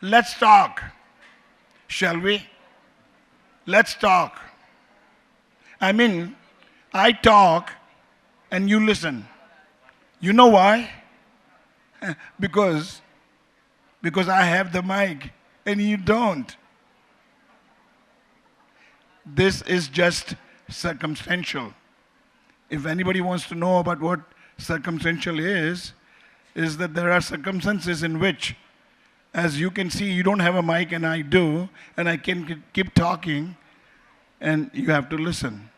Let's talk, shall we? Let's talk. I mean, I talk and you listen. You know why? Because I have the mic and you don't. This is just circumstantial. If anybody wants to know about what circumstantial is that there are circumstances in which, as you can see, you don't have a mic and I do, and I can keep talking and you have to listen.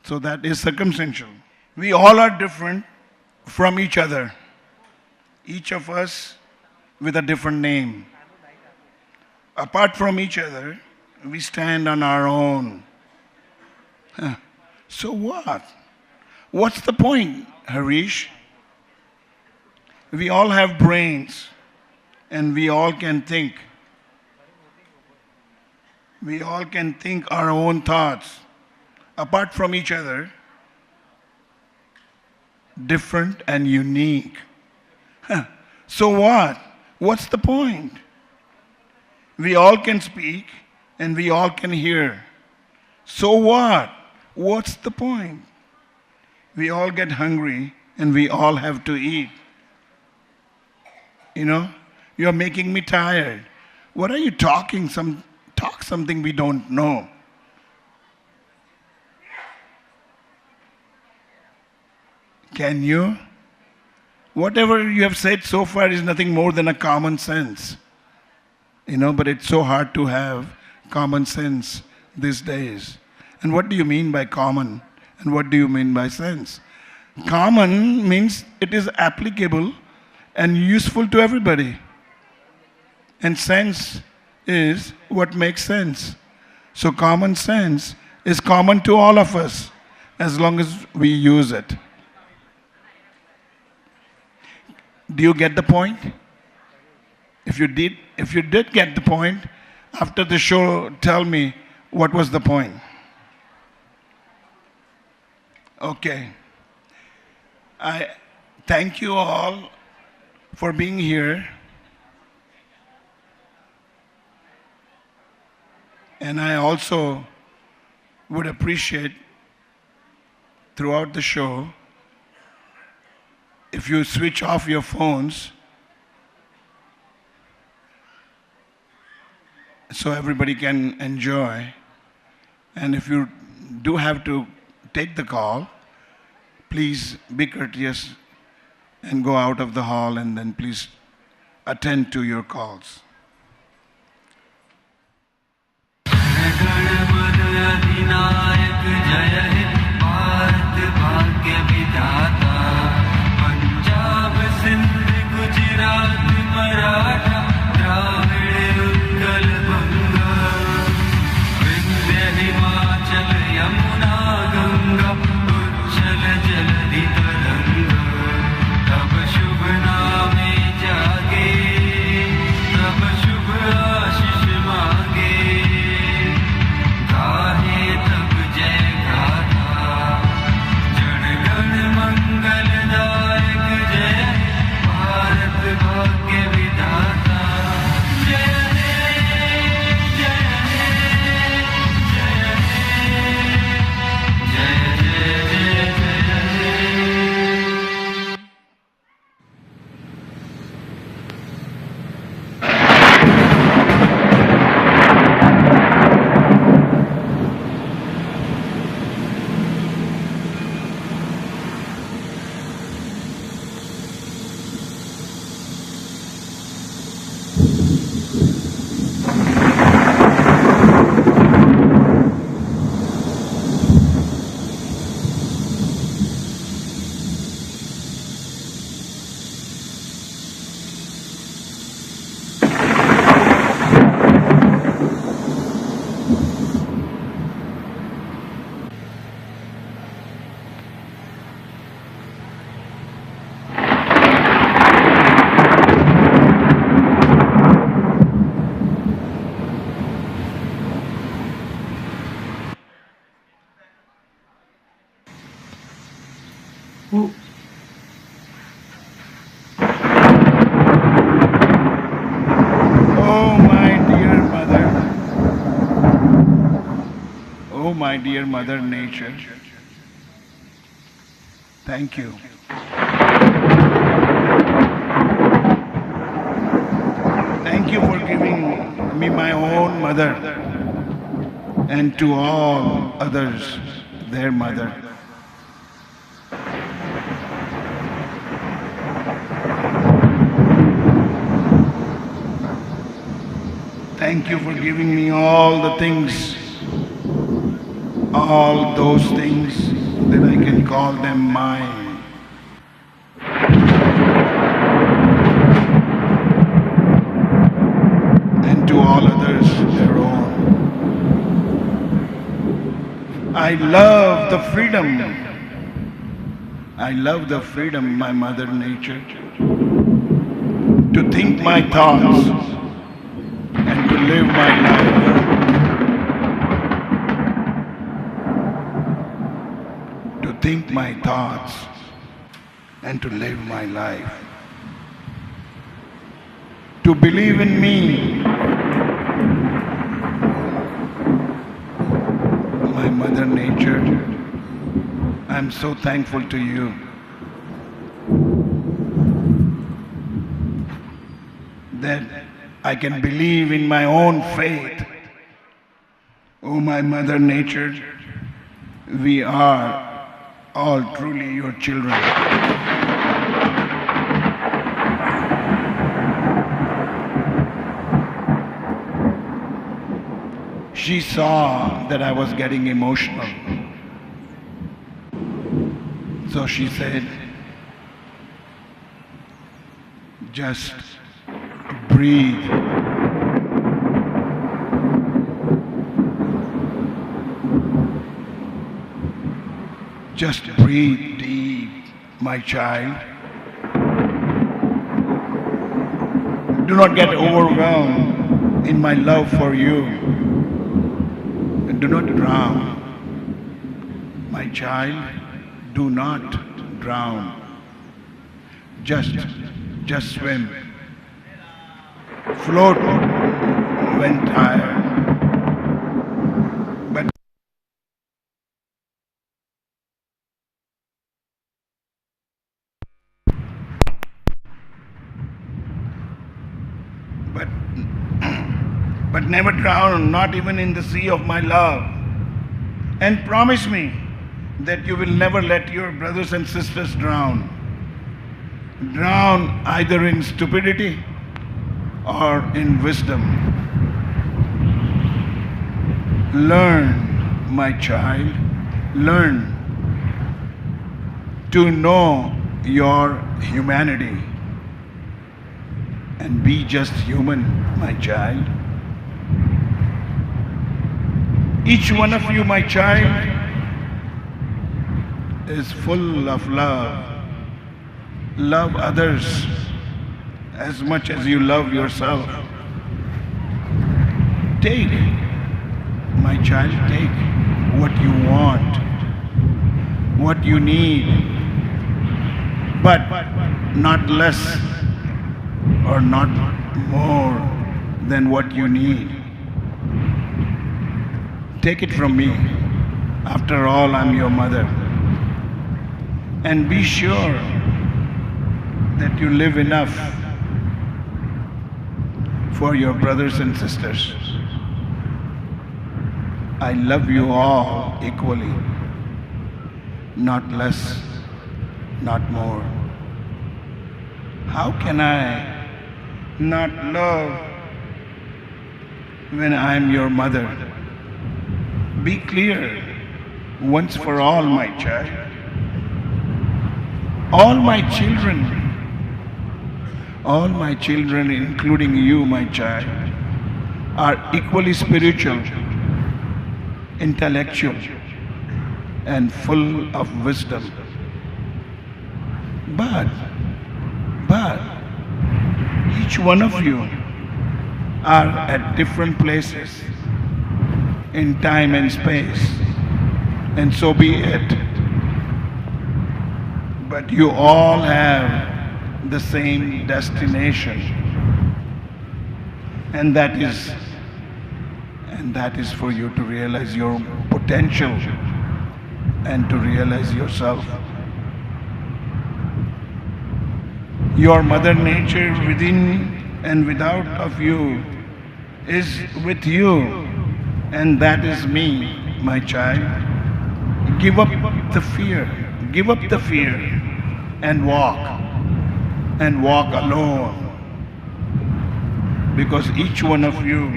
So that is circumstantial. We all are different from each other. Each of us with a different name. Apart from each other, we stand on our own. So what? What's the point, Harish? We all have brains and we all can think. We all can think our own thoughts. Apart from each other, different and unique. So what? What's the point? We all can speak and we all can hear. So what? What's the point? We all get hungry and we all have to eat. You know, you're making me tired. What are you talking? Talk something we don't know. Can you? Whatever you have said so far is nothing more than a common sense. You know, but it's so hard to have common sense these days. And what do you mean by common? And what do you mean by sense? Common means it is applicable and useful to everybody. And sense is what makes sense. So common sense is common to all of us as long as we use it. Do you get the point? If you did get the point, after the show, tell me what was the point. Okay. I thank you all for being here. And I also would appreciate throughout the show if you switch off your phones so everybody can enjoy. And if you do have to take the call, please be courteous and go out of the hall and then please attend to your calls. Oh my dear Mother Nature. Thank you. Thank you for giving me my own mother and to all others their mother. Thank you for giving me all the things, all those things that I can call them mine. And to all others their own. I love the freedom. I love the freedom, my Mother Nature, to think my thoughts and to live my life. To think my thoughts and to live my life. To believe in me, my Mother Nature. I'm so thankful to you. That I can believe in my own faith. Oh, my Mother Nature, we are all truly your children. She saw that I was getting emotional. So she said, just breathe. Just breathe deep, my child. Do not get overwhelmed in my love for you. And do not drown. My child, do not drown. Just swim. Float when tired. But never drown, not even in the sea of my love. And promise me that you will never let your brothers and sisters drown. Drown either in stupidity or in wisdom. Learn, my child, learn to know your humanity and be just human, my child. Each one of you, my child, is full of love. Love others as much as you love yourself. Take, my child, take what you want, what you need, but not less or not more than what you need. Take it from me. After all, I'm your mother. And be sure that you live enough for your brothers and sisters. I love you all equally, not less, not more. How can I not love when I'm your mother? Be clear once for all, my child. All my children, including you, my child, are equally spiritual, intellectual, and full of wisdom. But each one of you are at different places in time and space, and so be it. But you all have the same destination, and that is for you to realize your potential. potential and to realize yourself. Your mother nature within and without of you is with you, and that is me, my child. Give up the fear, give up the fear and walk alone. Because each one of you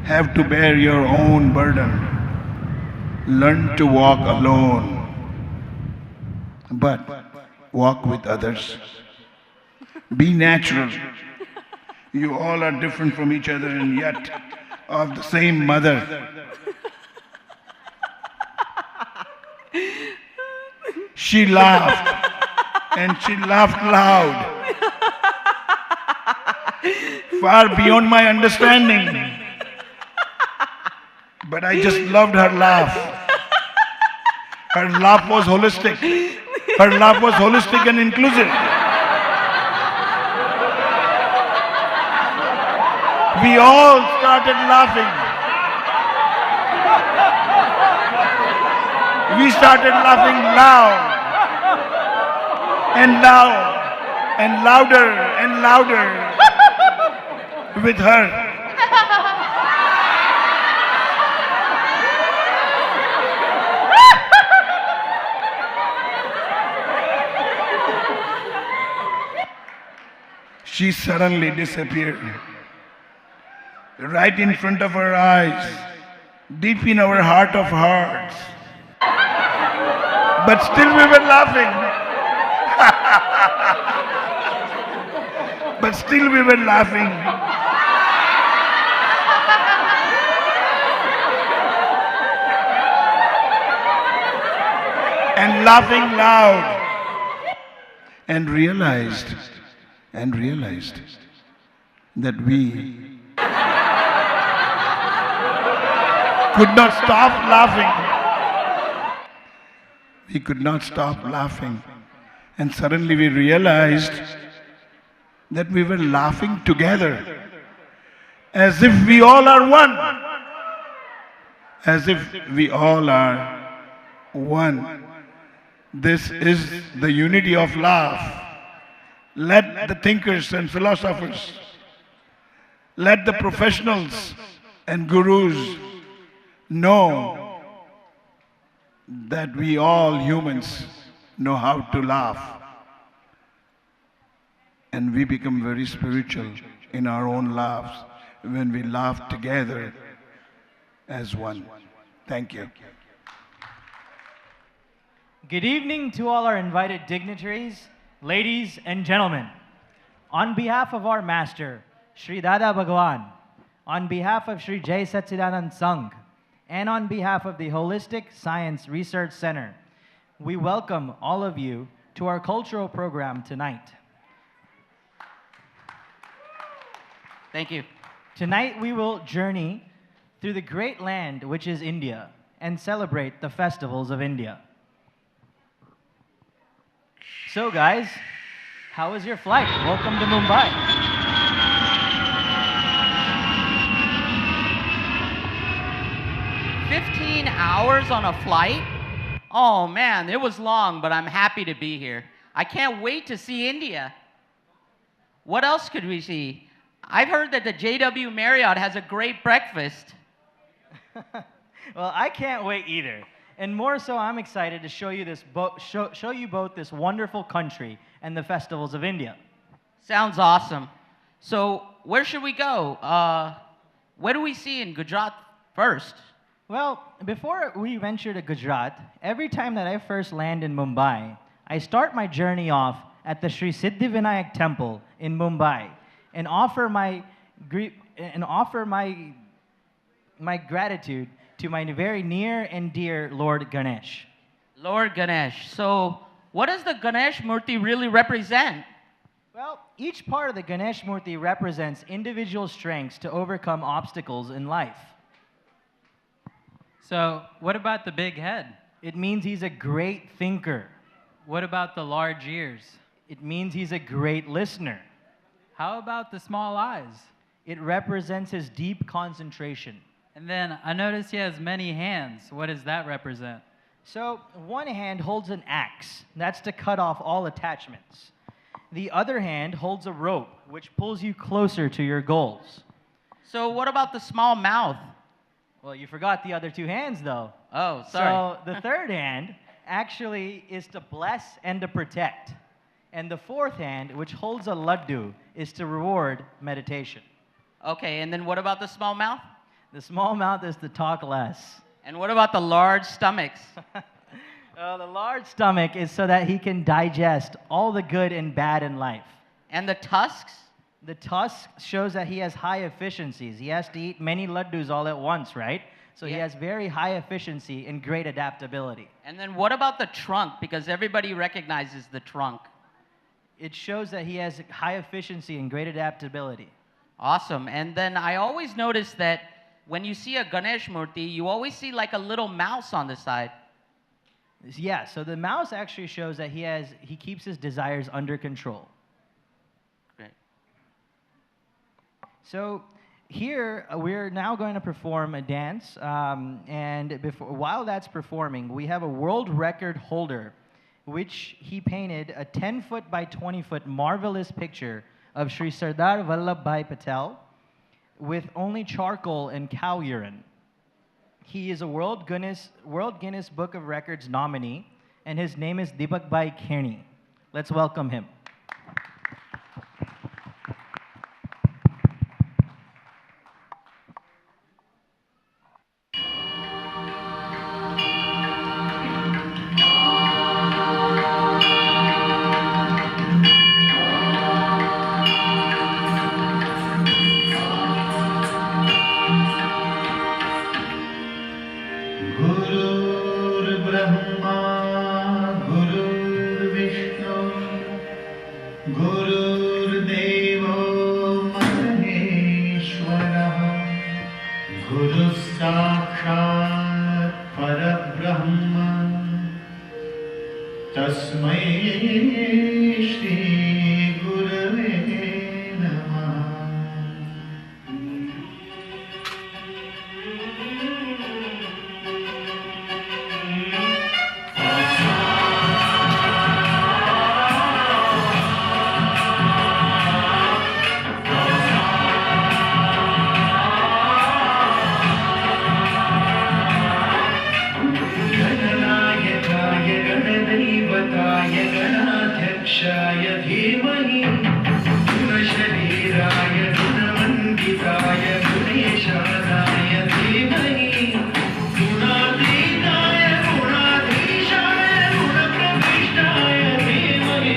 have to bear your own burden. Learn to walk alone, but walk with others. Be natural. You all are different from each other and yet of the same mother. She laughed and she laughed loud. Far beyond my understanding. But I just loved her laugh. Her laugh was holistic. Her laugh was holistic and inclusive. We all started laughing. We started laughing loud and loud and louder and louder with her. She suddenly disappeared. Right in front of our eyes, deep in our heart of hearts. But still we were laughing. But still we were laughing. And laughing loud. And realized that we could not stop laughing. We could not stop laughing. And suddenly we realized that we were laughing together. As if we all are one. As if we all are one. This is the unity of laugh. Let the thinkers and philosophers, let the professionals and gurus know that we all humans know how to laugh. And we become very spiritual in our own laughs when we laugh together as one. Thank you. Good evening to all our invited dignitaries, ladies and gentlemen. On behalf of our master, Sri Dada Bhagwan, on behalf of Sri Jai Satchidanand Sangh, and on behalf of the Holistic Science Research Center, we welcome all of you to our cultural program tonight. Thank you. Tonight we will journey through the great land which is India and celebrate the festivals of India. So guys, how was your flight? Welcome to Mumbai. 15 hours on a flight? Oh man, it was long, but I'm happy to be here. I can't wait to see India. What else could we see? I've heard that the JW Marriott has a great breakfast. Well, I can't wait either. And more so, I'm excited to show you show you both this wonderful country and the festivals of India. Sounds awesome. So, where should we go? What do we see in Gujarat first? Well, before we venture to Gujarat, every time that I first land in Mumbai, I start my journey off at the Sri Siddhivinayak Temple in Mumbai and offer my gratitude to my very near and dear Lord Ganesh. Lord Ganesh. So, what does the Ganesh Murti really represent? Well, each part of the Ganesh Murti represents individual strengths to overcome obstacles in life. So, what about the big head? It means he's a great thinker. What about the large ears? It means he's a great listener. How about the small eyes? It represents his deep concentration. And then I noticed he has many hands. What does that represent? So one hand holds an axe. That's to cut off all attachments. The other hand holds a rope, which pulls you closer to your goals. So what about the small mouth? Well, you forgot the other two hands, though. Oh, sorry. So the third hand actually is to bless and to protect. And the fourth hand, which holds a laddu, is to reward meditation. Okay, and then what about the small mouth? The small mouth is to talk less. And what about the large stomachs? The large stomach is so that he can digest all the good and bad in life. And the tusks? The tusk shows that he has high efficiencies. He has to eat many laddus all at once, right? So he Yeah. has very high efficiency and great adaptability. And then what about the trunk? Because everybody recognizes the trunk. It shows that he has high efficiency and great adaptability. Awesome. And then I always notice that when you see a Ganesh Murti, you always see like a little mouse on the side. Yeah, so the mouse actually shows that he keeps his desires under control. Great. So here we're now going to perform a dance, and while that's performing, we have a world record holder, which he painted a 10-foot by 20-foot marvelous picture of Sri Sardar Vallabhbhai Patel with only charcoal and cow urine. He is a World Guinness Book of Records nominee, and his name is Deepak Bhai Kearney. Let's welcome him. गुरुर्ब्रह्मा गुरुर्विष्णु गुरुर्देवो महेश्वरः गुरुः साक्षात् परब्रह्म तस्मै श्री गुरवे नमः. गणनायकाय गणदैवताय गणाध्यक्षाय धीमहि गुणशरीराय गुणवन्दिताय गुणेशानाय धीमहि गुणातीताय गुणाधीशाय गुणप्रविष्टाय धीमहि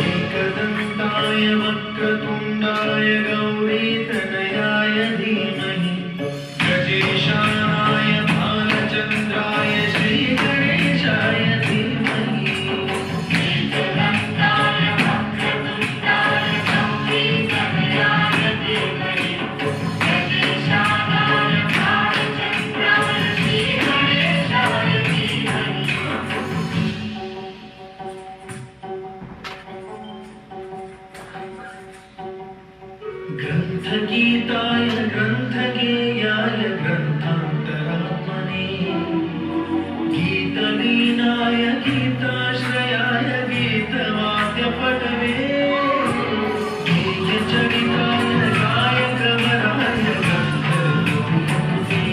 एकदन्ताय वक्रतुण्डाय गौरीतनयाय धीमहि गजेशानाय भालचन्द्राय श्रीगणेशाय धीमहि एकदन्ताय वक्रतुण्डाय गौरीतनयाय धीमहि गजेशानाय भालचन्द्राय श्रीगणेशाय धीमहि. ग्रन्थगीताय ग्रन्थगेयाय ग्रन्थान्तरात्मने गीतलीनाय गीताश्रयाय गीतवाद्यपटवे गीतचरिताय गायकवराय गन्धर्वमूर्ते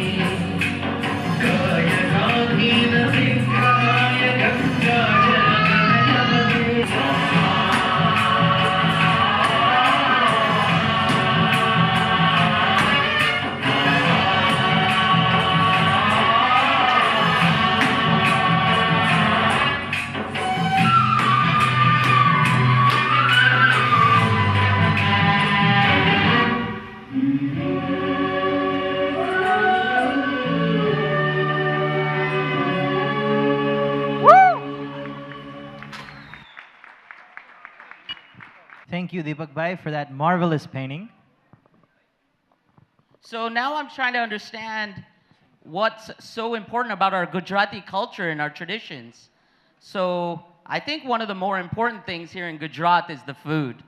गायकाधीनविग्रहाय गङ्गाजलकनयवने. Thank you, Deepak Bhai, for that marvelous painting. So now I'm trying to understand what's so important about our Gujarati culture and our traditions. So I think one of the more important things here in Gujarat is the food.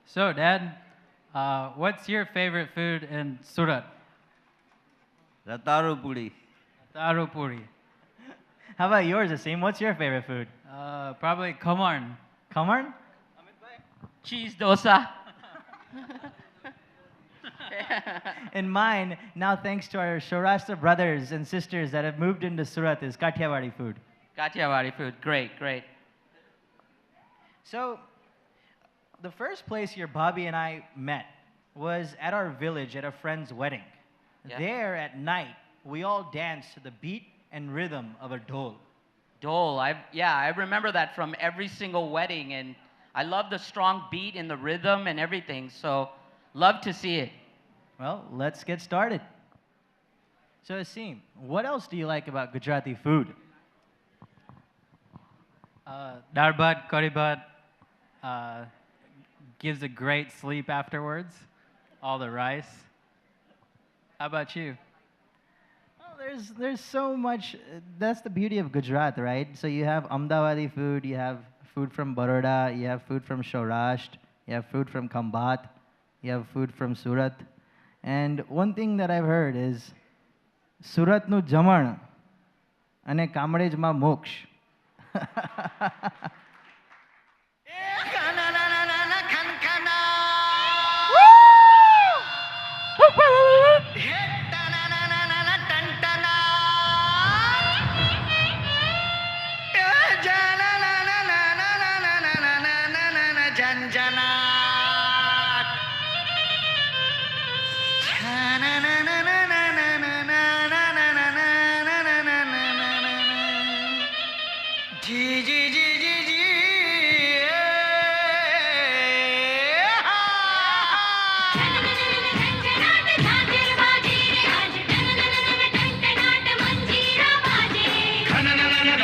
So, Dad, What's your favorite food in Surat? Rataru puri. Daru puri. How about yours, Asim? What's your favorite food? Probably Khamarn. Khamarn? Cheese dosa. And mine, now thanks to our Saurashtra brothers and sisters that have moved into Surat, is Kathiawadi food. Kathiawadi food. Great, great. So, the first place your Bobby and I met was at our village at a friend's wedding. Yeah. There at night, we all danced to the beat and rhythm of a dhol. Dole. I remember that from every single wedding, and I love the strong beat and the rhythm and everything. So, love to see it. Well, let's get started. So, Asim, what else do you like about Gujarati food? Dal bhat, curry bhat, gives a great sleep afterwards. All the rice. How about you? Well, there's so much. That's the beauty of Gujarat, right? So you have Ahmedabadi food, you have food from Baroda, you have food from Saurashtra, you have food from Khambat, you have food from Surat. And one thing that I've heard is Surat nu jaman ane Kamrej ma moksha.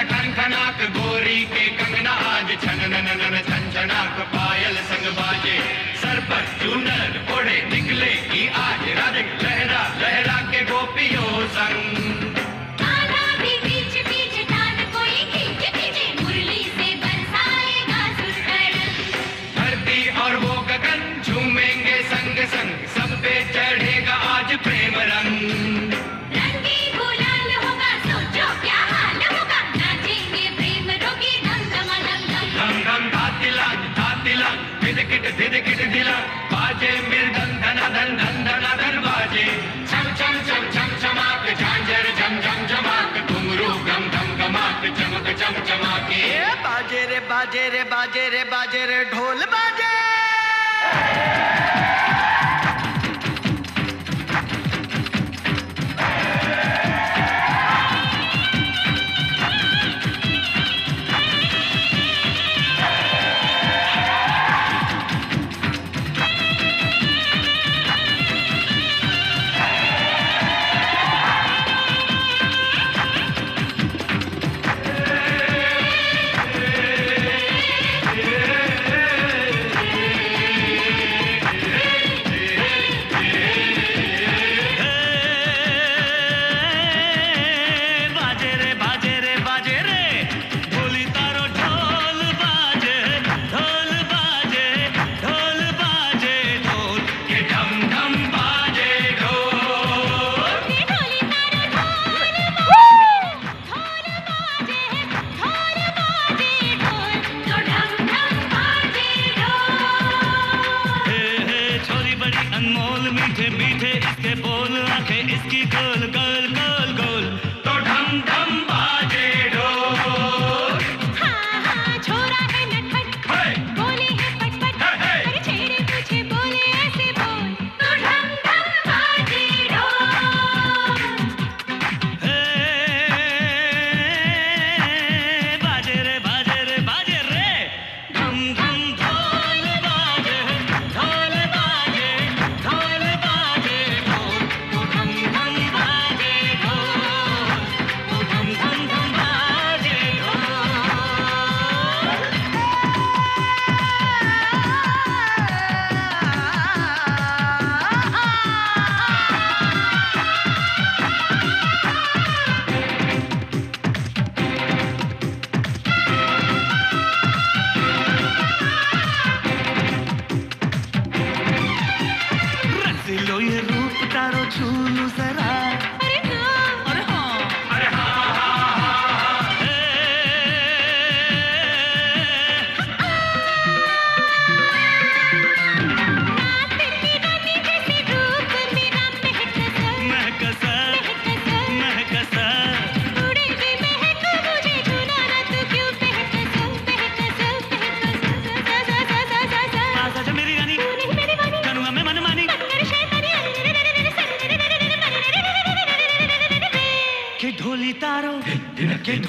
खनखनाक गोरी के कंगना आज छनननन छनछनाक पायल संग बाजे sir पर चूनर ओढ़े निकले की आज राधिक लहरा लहरा के गोपियों संग आधा भी बीच बीच डाल कोई खींच खींचे मुरली से बरसाएगा सुरकर धरती और वो गगन झूमेंगे संग संग सब पे चढ़ेगा आज प्रेम रंग रंगी गुलाल होगा सोचो क्या हाल होगा नाचेंगे प्रेम रोगी धम धम धम धम धम धम धातिला धिदकिट धिला बाजे मृदंग धना धन धन धना धन बाजे छम छम छम छम छमाक झांझर झम झम झमाक घुंघरू गम घम घमाक चमक चम चमाके बाजे रे बाजे रे बाजे रे बाजे रे ढोल बाजे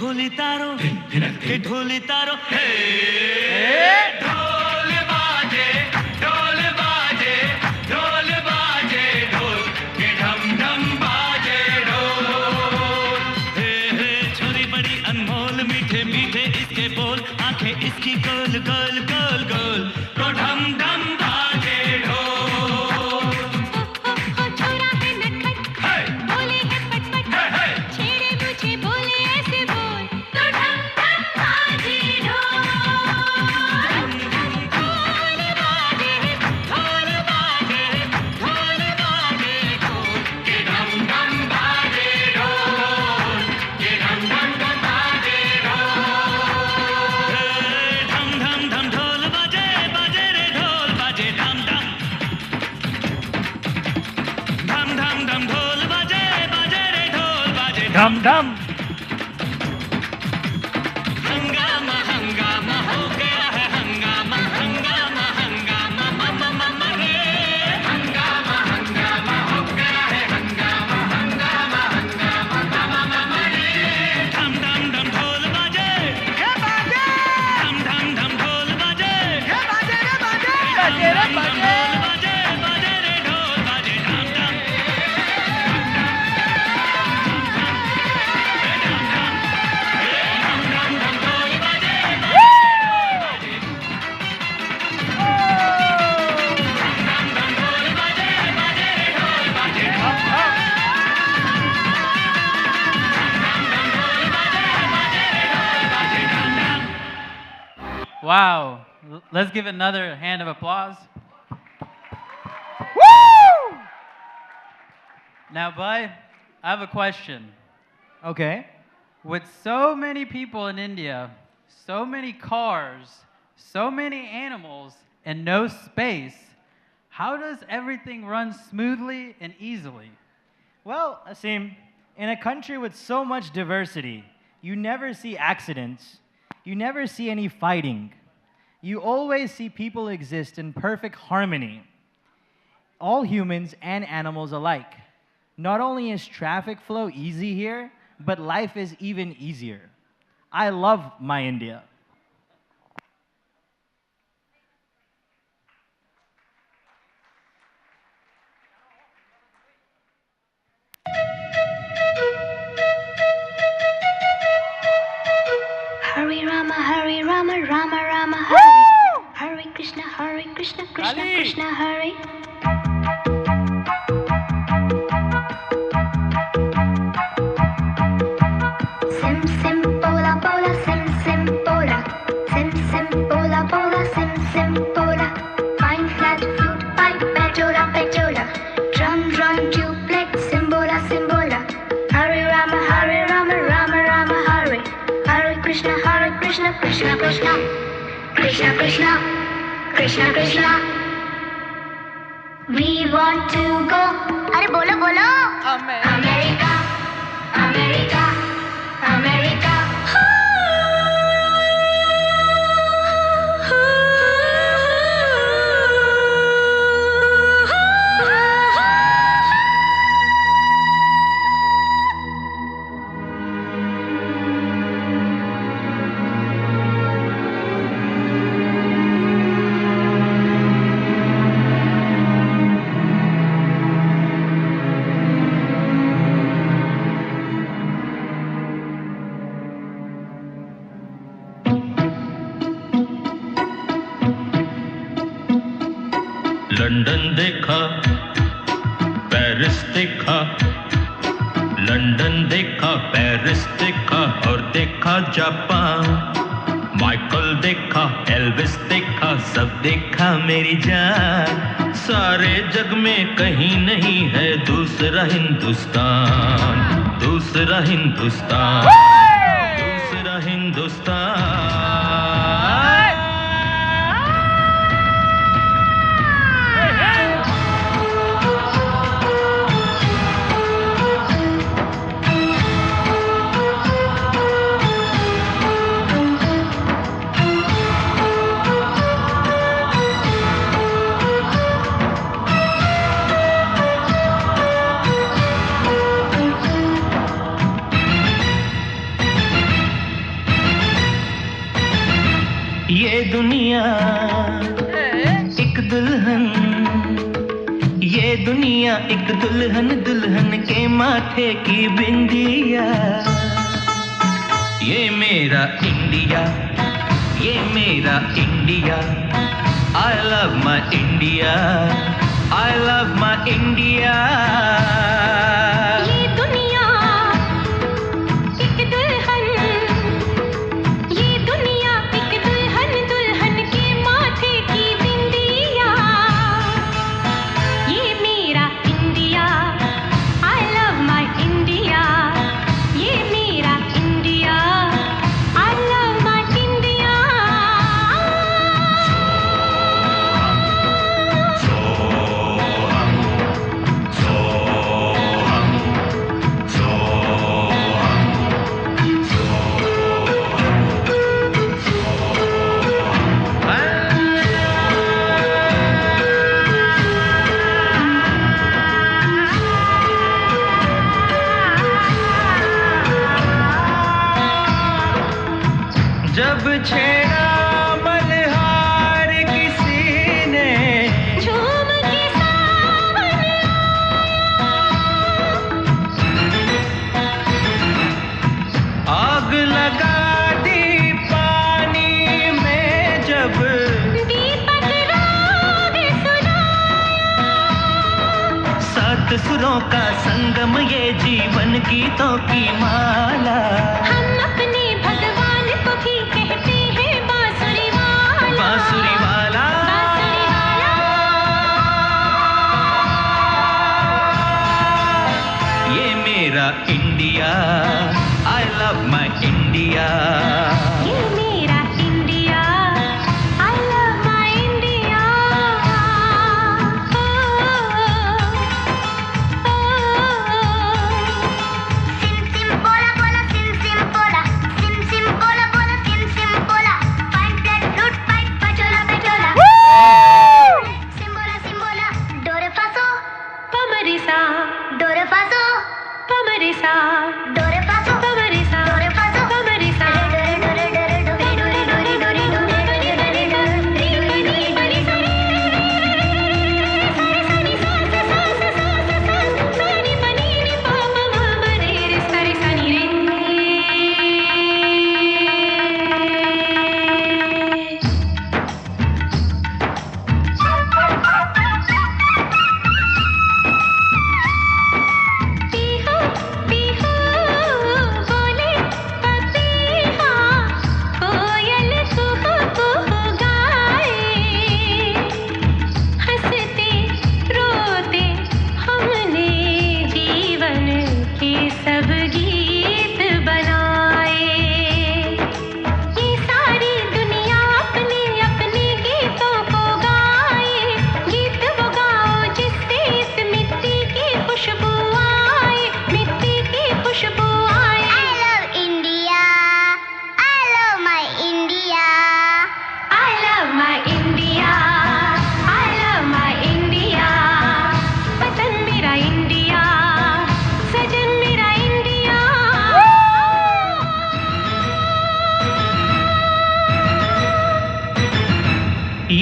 ढोली तारो के ढोली तारो ढोल बाजे ढोल बाजे ढोल बाजे ढोल के ढम ढम बाजे ढोल हे छोरी बड़ी अनमोल मीठे मीठे इसके बोल आंखें इसकी गोल गोल गोल गोल तो ढम ढम बाजे ढोल हो छोरा है नटखट हे बोले है पटपट हे हे छेड़े मुझे बोले ऐसे बोल तो ढम ढम बाजे ढोल ढोल बाजे ढोल बाजे ढोल बाजे ढोल के ढम ढम बाजे ढोल के ढम ढम ढम बाजे ढोल धम धम धम ढोल बाजे बाजे रे ढोल बाजे धम धम धम धम धम ढोल बाजे बाजे रे ढोल बाजे Dum dum. हंगामा हंगामा हो गया है हंगामा हंगामा हंगामा ममा ममा रे हंगामा हंगामा हो गया है हंगामा हंगामा हंगामा मामा मामा रे धम धम धम ढोल बाजे धम धम धम ढोल बाजे बाजे रे बाजे बाजे रे बाजे बाजे रे ढोल बाजे धम धम Wow. Let's give another hand of applause. Now, Bud, I have a question. Okay. With so many people in India, so many cars, so many animals, and no space, how does everything run smoothly and easily? Well, Asim, in a country with so much diversity, you never see accidents. You never see any fighting. You always see people exist in perfect harmony. All humans and animals alike. Not only is traffic flow easy here, but life is even easier. I love my India. Hare Rama, Hare Rama, Rama Rama, Hare. Hare Krishna, Krishna Ali. Krishna, Hare. Sim sim pola pola, sim sim pola. Sim sim pola pola, sim sim pola. Fine flat flute, pipe, petola petola. Drum drum duplex, simbola simbola. Hare Rama, Hare Rama, Rama Rama, Hare. Hare Krishna, Krishna Krishna, Krishna Krishna, Krishna Krishna. We want to go. अरे बोलो बोलो. America, America, America. London देखा, Paris देखा, London देखा, Paris देखा और देखा Japan. Michael देखा, एल्विस देखा, सब देखा मेरी जान। सारे जग में कहीं नहीं है दूसरा हिंदुस्तान, दूसरा हिंदुस्तान, दूसरा हिंदुस्तान। ये दुनिया एक दुल्हन, ये दुनिया एक दुल्हन, दुल्हन के माथे की बिंदिया। ये मेरा इंडिया, ये मेरा India. I love my India, I love my India। ये दुनिया एक दुल्हन, ये दुनिया एक दुल्हन, दुल्हन के माथे की बिंदिया। ये मेरा India, I love my India। ये मेरा India, I love my India। जब छेड़ा मल्हार किसी ने, झूम के सावन आग लगा दी पानी में जब, दीपक राग सुनाया। सात सुरों का संगम ये जीवन गीतों की माला। हम अपने भगवान को भी कहते हैं बांसुरी वाला। बांसुरी वाला, बांसुरी वाला। ये मेरा India, I love my India। ये मेरा India, I love my India। सिम सिम बोला बोला, सिम सिम बोला, सिम सिम बोला बोला, सिम सिम बोला। पाइन फ्लैट फ्लूट पाइप पचोला पचोला। सिम बोला डोरे फासो पमरिसा, डोरे फासो पमरिसा, डोरे फासो पमरिसा, डोरे फासो पमरिसा। डोरे डोरे डोरे डोरे डोरे डोरे डोरे डोरे डोरे डोरे डोरे री री री सा री सारी सा सा सा सा सा सा सा नी पनी नी पा पा मा मा रे रे सारी सा नी रे। पीहू पीहू बोले पपीहा, कोयल कुहू कुहू गाए। हंसते रोते हमने जीवन के सब गीत बनाए। ये सारी दुनिया अपने अपने गीतों को गाए। गीत वो गाओ जिससे इस मिट्टी की खुशबू आए, मिट्टी की खुशबू आए। I love India, I love my India। I love my India, I love my India। वतन मेरा इंडिया, सजन मेरा इंडिया।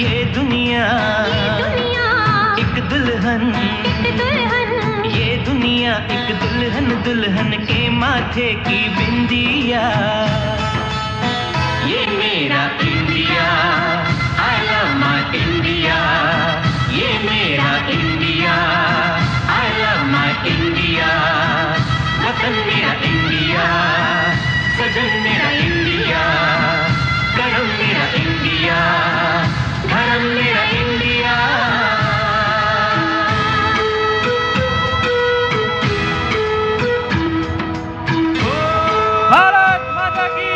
ये दुनिया दुनिया एक दुल्हन, एक दुल्हन, ये दुनिया एक दुल्हन, दुल्हन के माथे की बिंदिया। ये मेरा India, I love my India। ये मेरा India, I love my India। वतन मेरा इंडिया, सजन मेरा इंडिया, करम मेरा इंडिया, धर्म मेरा इंडिया। भारत माता की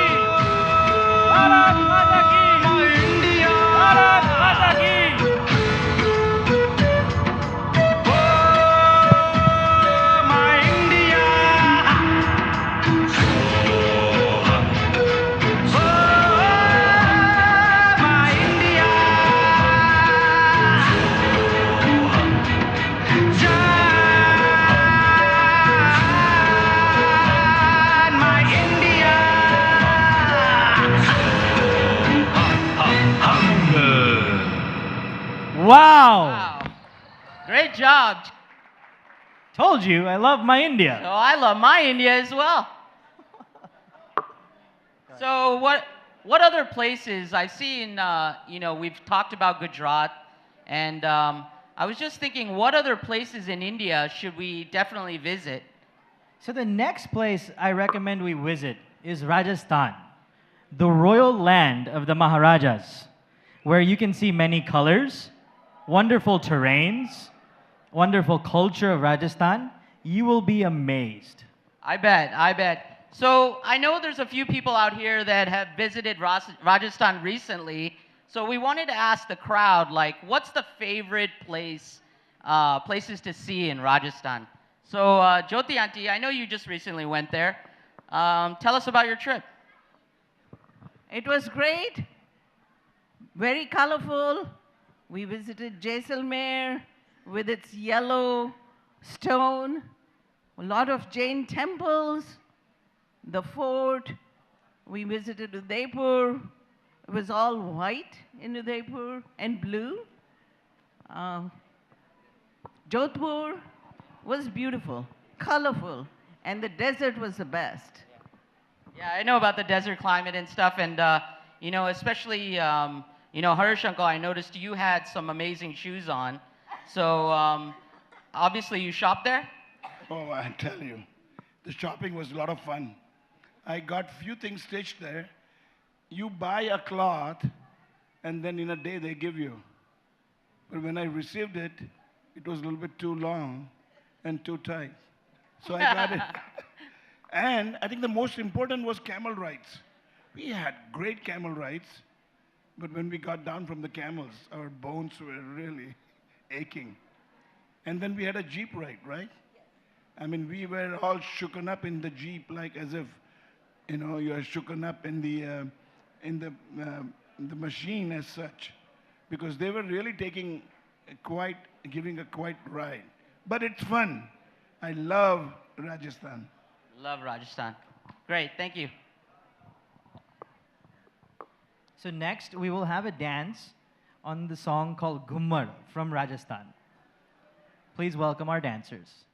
Wow. Wow. Great job. Told you, I love my India. So I love my India as well. So what other places I see in we've talked about Gujarat, and I was just thinking, what other places in India should we definitely visit? So the next place I recommend we visit is Rajasthan, the royal land of the Maharajas, where you can see many colors, wonderful terrains, wonderful culture of Rajasthan. You will be amazed. I bet. So I know there's a few people out here that have visited Rajasthan recently. So we wanted to ask the crowd, like, what's the favorite places to see in Rajasthan? So Jyoti Auntie, I know you just recently went there. Tell us about your trip. It was great, very colorful. We visited Jaisalmer with its yellow stone, a lot of Jain temples, the fort. We visited Udaipur. It was all white in Udaipur and blue. Jodhpur was beautiful, colorful, and the desert was the best. Yeah, I know about the desert climate and stuff, and especially Harish Uncle, I noticed you had some amazing shoes on. So obviously you shopped there. Oh, I tell you, the shopping was a lot of fun. I got few things stitched there. You buy a cloth, and then in a day they give you. But when I received it, it was a little bit too long and too tight. So I got it. And I think the most important was camel rides. We had great camel rides, but when we got down from the camels, our bones were really aching. And then we had a jeep ride, right? I mean, we were all shooken up in the jeep, like as if, you are shooken up in the machine as such, because they were really giving a quite ride. But it's fun. I love Rajasthan. Love Rajasthan. Great, thank you. So next, we will have a dance on the song called Ghummar from Rajasthan. Please welcome our dancers.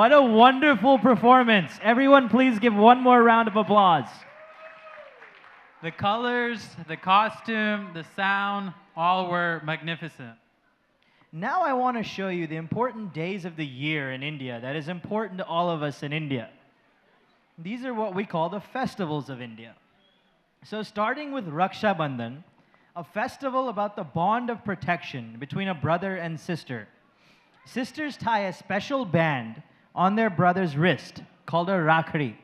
What a wonderful performance. Everyone, please give one more round of applause. The colors, the costume, the sound, all were magnificent. Now I want to show you the important days of the year in India that is important to all of us in India. These are what we call the festivals of India. So starting with Raksha Bandhan, a festival about the bond of protection between a brother and sister. Sisters tie a special band on their brother's wrist called a rakhri.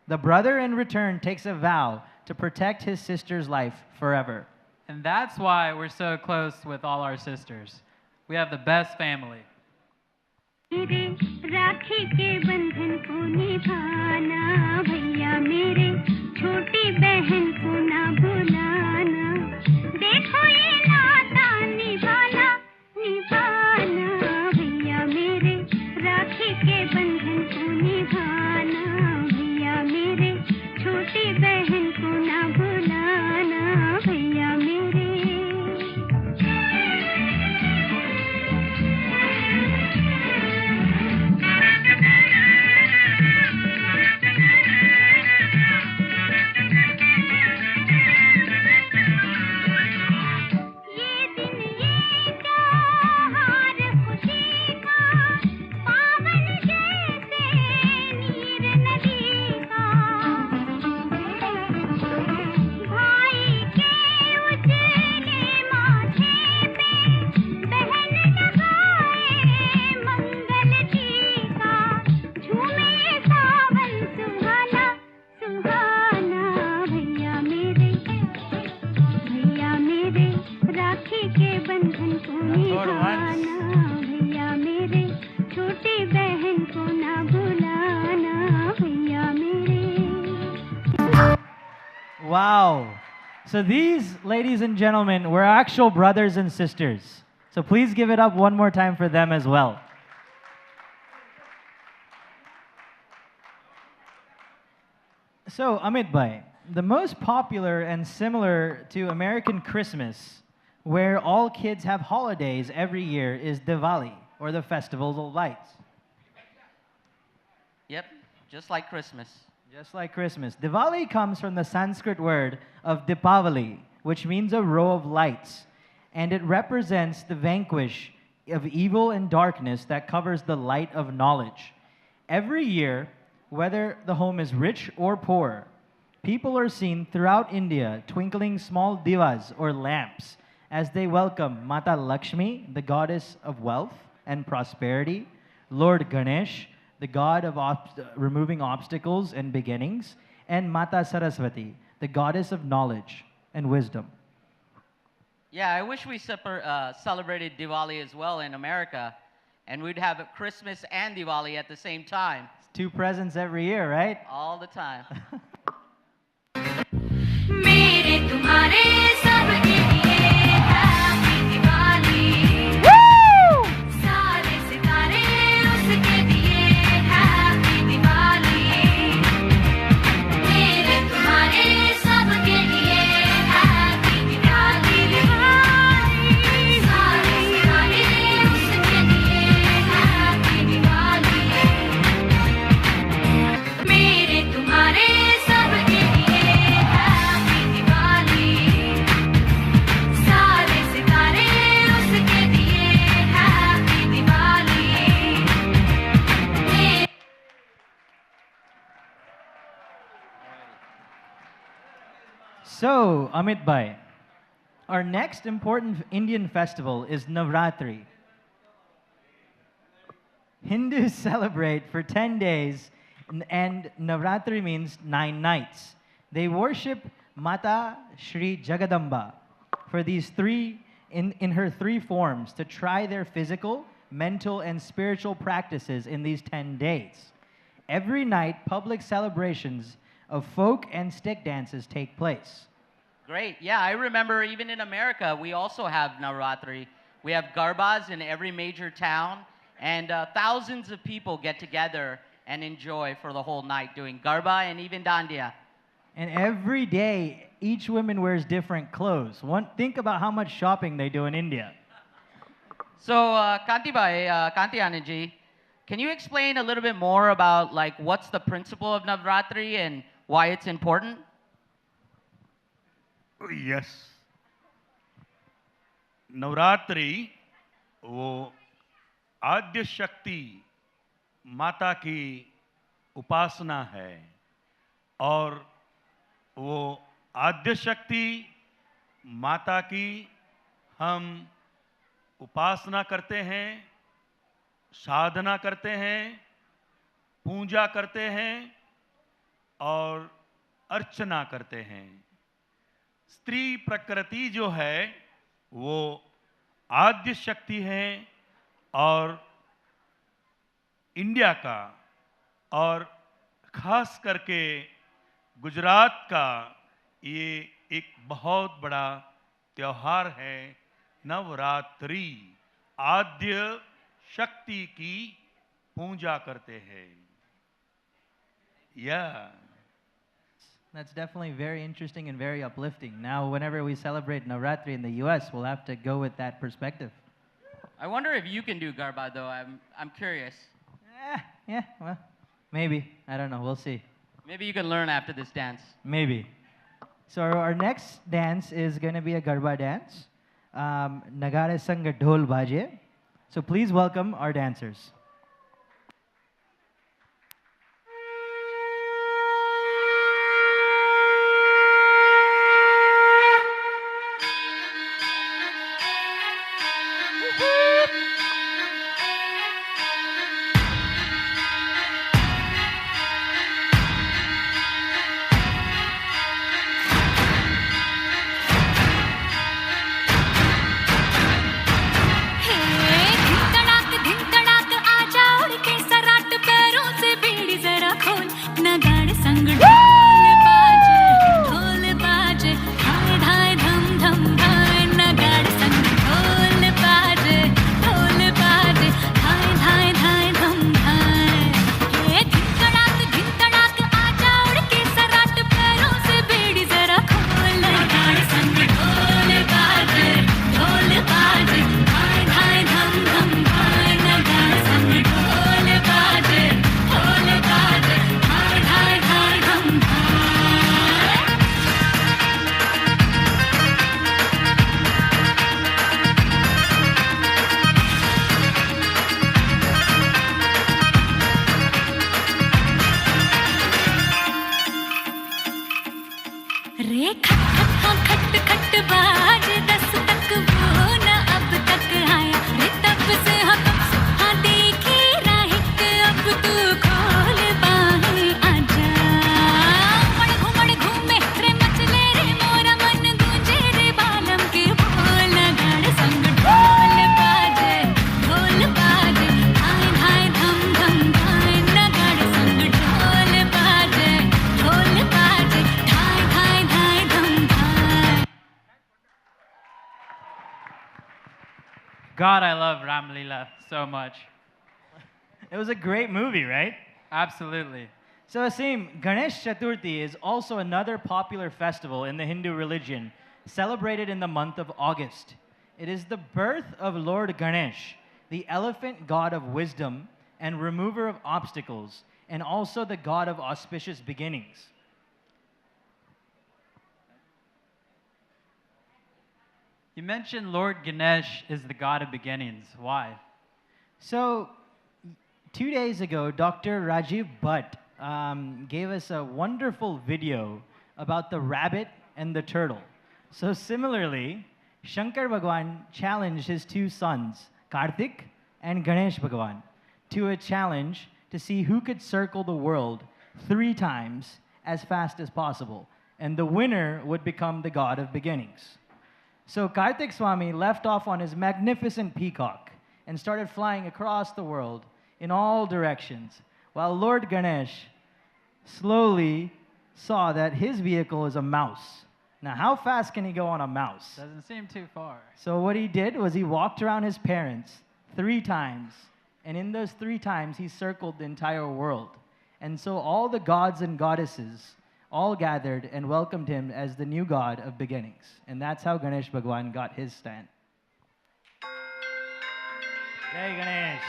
The brother in return takes a vow to protect his sister's life forever. And that's why we're so close with all our sisters. We have the best family. मेरे राखी के बंधन को निभाना भैया मेरे छोटी बहन को ना भुलाना देखो ये नाता निभाना निभाना भैया मेरे राखी के बंधन को निभाना भैया मेरे छोटी बहन को ना भुलाना भैया मेरे Wow. So these, ladies and gentlemen, were actual brothers and sisters. So please give it up one more time for them as well. So, Amit Bhai, the most popular and similar to American Christmas, where all kids have holidays every year, is Diwali, or the Festival of Lights. Yep, just like Christmas. Just like Christmas. Diwali comes from the Sanskrit word of Dipavali, which means a row of lights, and it represents the vanquish of evil and darkness that covers the light of knowledge. Every year, whether the home is rich or poor, people are seen throughout India twinkling small divas or lamps as they welcome Mata Lakshmi, the goddess of wealth and prosperity, Lord Ganesh, the god of removing obstacles and beginnings, and Mata Saraswati, the goddess of knowledge and wisdom. Yeah, I wish we celebrated Diwali as well in America, and we'd have Christmas and Diwali at the same time. It's 2 presents every year, right? All the time. मेरे तुम्हारे सबके लिए happy Diwali सारे सितारे उसके दिए happy Diwali मेरे तुम्हारे सबके लिए हैप्पी दिवाली सारे सितारे उसके दिए हैप्पी दिवाली मेरे तुम्हारे सबके लिए हैप्पी दिवाली सारे सितारे उसके दिए happy Diwali So, Amit Bhai, our next important Indian festival is Navratri. Hindus celebrate for 10 days, and Navratri means 9 nights. They worship Mata Shri Jagadamba for these in her 3 forms to try their physical, mental, and spiritual practices in these 10 days. Every night, public celebrations of folk and stick dances take place. Great. Yeah, I remember even in America, we also have Navratri. We have Garbas in every major town, and thousands of people get together and enjoy for the whole night doing Garba and even Dandiya. And every day, each woman wears different clothes. Think about how much shopping they do in India. So, Kanti Bhai, Kanti Anand ji, Can you explain a little bit more about like what's the principle of Navratri and why it's important? Yes Navratri वो आद्य शक्ति माता की उपासना है और वो आद्य शक्ति माता की हम उपासना करते हैं, साधना करते हैं, पूजा करते हैं और अर्चना करते हैं। स्त्री प्रकृति जो है वो आद्य शक्ति है और इंडिया का और खास करके गुजरात का ये एक बहुत बड़ा त्योहार है नवरात्रि। आद्य शक्ति की पूजा करते हैं। That's definitely very interesting and very uplifting. Now, whenever we celebrate Navratri in the US, we'll have to go with that perspective. I wonder if you can do Garba though. I'm curious. Yeah, well, maybe. I don't know. We'll see. Maybe you can learn after this dance. Maybe. So our next dance is going to be a Garba dance. Nagare Sanga Dhol Baje. So please welcome our dancers. God, I love Ram Leela so much. It was a great movie, right? Absolutely. So Asim, Ganesh Chaturthi is also another popular festival in the Hindu religion, celebrated in the month of August. It is the birth of Lord Ganesh, the elephant god of wisdom and remover of obstacles, and also the god of auspicious beginnings. You mentioned Lord Ganesh is the god of beginnings. Why? So, 2 days ago, Dr. Rajiv Bhatt gave us a wonderful video about the rabbit and the turtle. So similarly, Shankar Bhagwan challenged his two sons, Karthik and Ganesh Bhagwan, to a challenge to see who could circle the world 3 times as fast as possible. And the winner would become the god of beginnings. So Karthik Swami left off on his magnificent peacock and started flying across the world in all directions, while Lord Ganesh slowly saw that his vehicle is a mouse. Now, how fast can he go on a mouse? Doesn't seem too far. So what he did was he walked around his parents 3 times, and in those 3 times, he circled the entire world. And so all the gods and goddesses all gathered and welcomed him as the new god of beginnings. And that's how Ganesh Bhagwan got his stand. Jai Ganesh.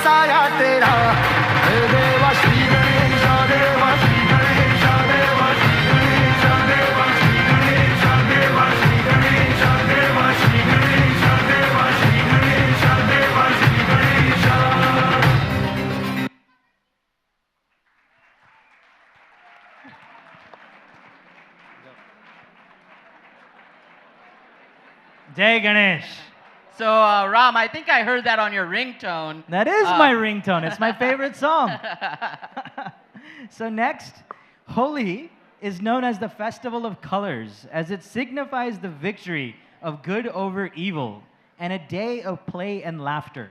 साया तेरा हे देवा श्री गणेश देवा श्री गणेश देवा श्री गणेश देवा श्री गणेश देवा श्री गणेश देवा श्री गणेश देवा श्री गणेश देवा Shri Ganesh. Jai Ganesh. So, Ram, I think I heard that on your ringtone. That is my ringtone. It's my favorite song. So next, Holi is known as the Festival of Colors, as it signifies the victory of good over evil and a day of play and laughter.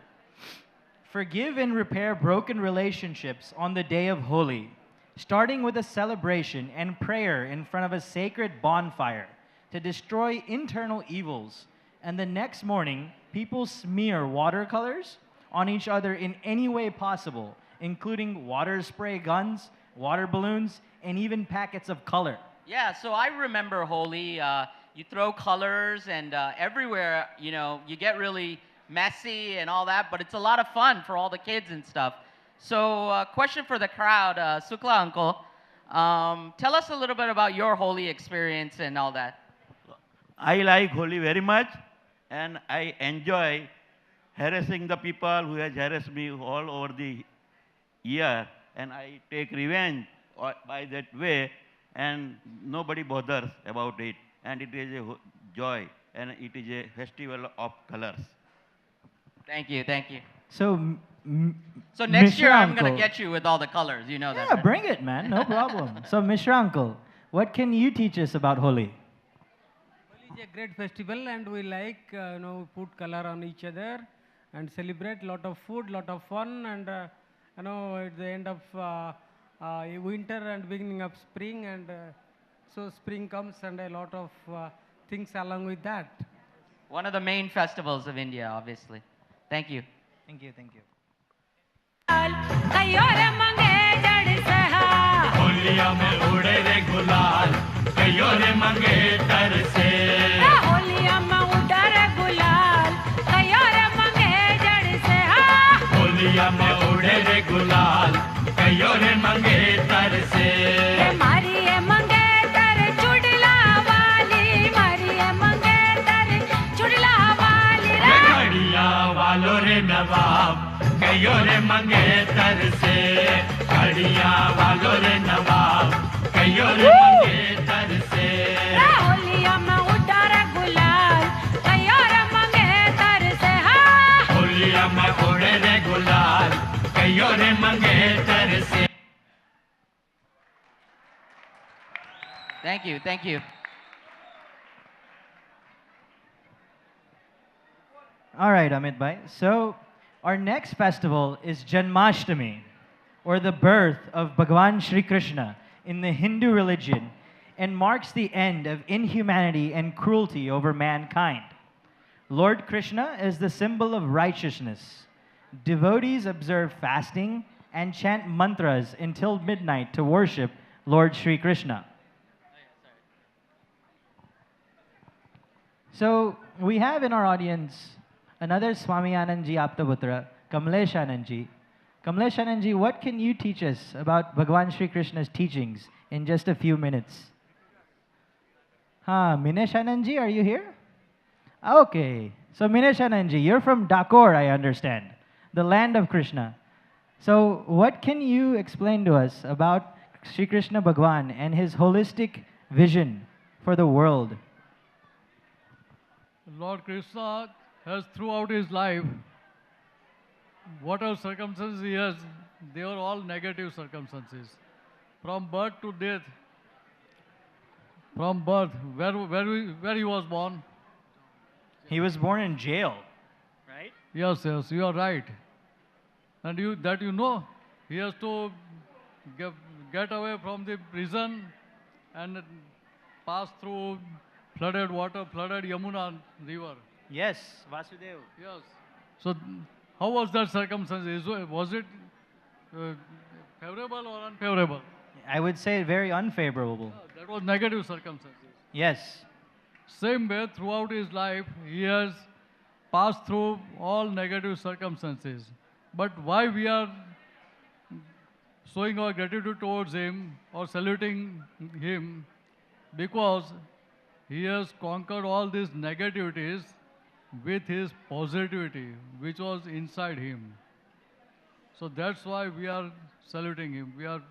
Forgive and repair broken relationships on the day of Holi, starting with a celebration and prayer in front of a sacred bonfire to destroy internal evils. And the next morning, people smear watercolors on each other in any way possible, including water spray guns, water balloons, and even packets of color. Yeah, so I remember Holi. You throw colors and everywhere, you know, you get really messy and all that, but it's a lot of fun for all the kids and stuff. So question for the crowd, Sukla uncle, tell us a little bit about your Holi experience and all that. I like Holi very much, and I enjoy harassing the people who has harassed me all over the year, and I take revenge by that way, and nobody bothers about it, and it is a joy, and it is a festival of colors. Thank you, thank you. So, So next year I'm going Uncle. to get you with all the colors, you know that. Yeah, right? bring it, man. No problem. So, Mishra Uncle, what can you teach us about Holi? It's a great festival, and we like put color on each other and celebrate lot of food, lot of fun, and at the end of winter and beginning of spring, and so spring comes and a lot of things along with that. One of the main festivals of India, obviously. Thank you. Thank you, thank you. होलिया में उड़े रे गुलाल कयो रे मंगे तरसे होलिया में उड़ा रे गुलाल कयो रे मंगे जड़ से होलिया में उड़े रे गुलाल कयो रे मंगे तरसे मारी ए मंगे तर चुड़ला वाली मारी ए मंगे तर चुड़ला वाली रे घड़िया वालो रे नवाब कयो रे मंगे तरसे घड़िया वालो रे नवाब कयो रे मंगे तरसे होलिया में उड़ा रे गुलाल कयो रे मंगे तर से होलिया में उड़े रे गुलाल कयो रे मंगे तरसे. Thank you, thank you. All right, Amit Bhai. So, our next festival is Janmashtami, or the birth of Bhagwan Shri Krishna in the Hindu religion, and marks the end of inhumanity and cruelty over mankind. Lord Krishna is the symbol of righteousness. Devotees observe fasting and chant mantras until midnight to worship Lord Shri Krishna. So, we have in our audience another Swami Anandji Aptaputra, Kamlesh Anandji. Kamlesh Anandji, what can you teach us about Bhagwan Shri Krishna's teachings in just a few minutes? Minesh Anandji, are you here? Okay. So, Minesh Anandji, you're from Dakor, I understand, the land of Krishna. So, what can you explain to us about Shri Krishna Bhagwan and his holistic vision for the world? Lord Krishna has throughout his life, whatever circumstances he has, they are all negative circumstances. From birth to death, from birth, where he was born. He was born in jail, right? Yes, yes, you are right. And you know, he has to get away from the prison and pass through flooded water, flooded Yamuna river. Yes, Vasudeva. Yes. So, how was that circumstance? Was it favorable or unfavorable? I would say very unfavorable. That was negative circumstances. Yes. Same way, throughout his life, he has passed through all negative circumstances. But why we are showing our gratitude towards him or saluting him? Because he has conquered all these negativities with his positivity, which was inside him. So that's why we are saluting him, we are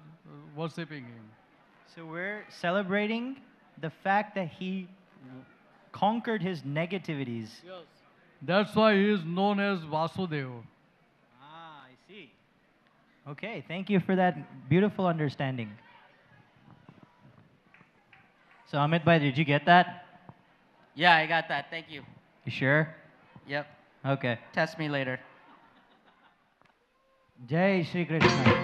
worshipping him. So we're celebrating the fact that he conquered his negativities. Yes. That's why he is known as Vasudeva. Ah, I see. Okay, thank you for that beautiful understanding. So Amit Bhai, did you get that? Yeah, I got that. Thank you. You sure? Yep. Okay. Test me later. Jai Shri Krishna.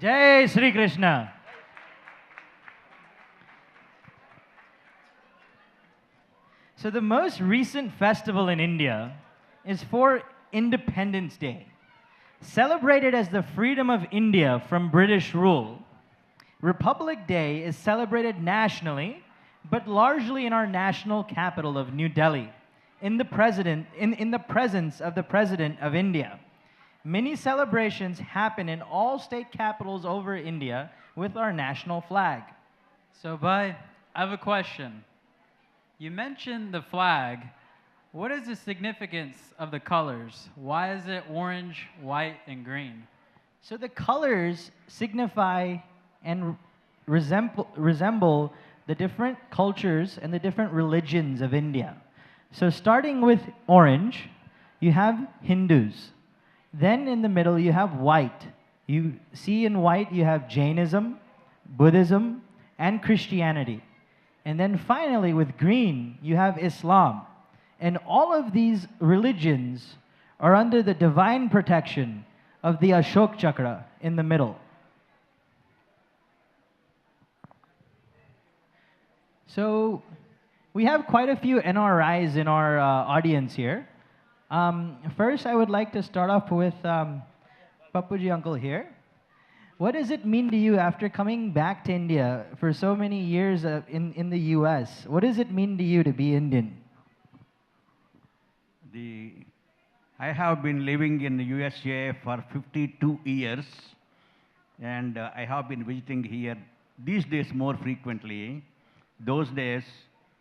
Jai Shri Krishna. So the most recent festival in India is for Independence Day. Celebrated as the freedom of India from British rule, Republic Day is celebrated nationally, but largely in our national capital of New Delhi, in the presence of the President of India. Many celebrations happen in all state capitals over India with our national flag. So, Bhai, I have a question. You mentioned the flag. What is the significance of the colors? Why is it orange, white, and green? So the colors signify and resemble the different cultures and the different religions of India. So starting with orange, you have Hindus. Then in the middle, you have white. You see in white, you have Jainism, Buddhism, and Christianity. And then finally, with green, you have Islam. And all of these religions are under the divine protection of the Ashok Chakra in the middle. So we have quite a few NRIs in our audience here. First, I would like to start off with Papuji uncle here. What does it mean to you after coming back to India for so many years in the US? What does it mean to you to be Indian? I have been living in the USA for 52 years, and I have been visiting here these days more frequently. Those days,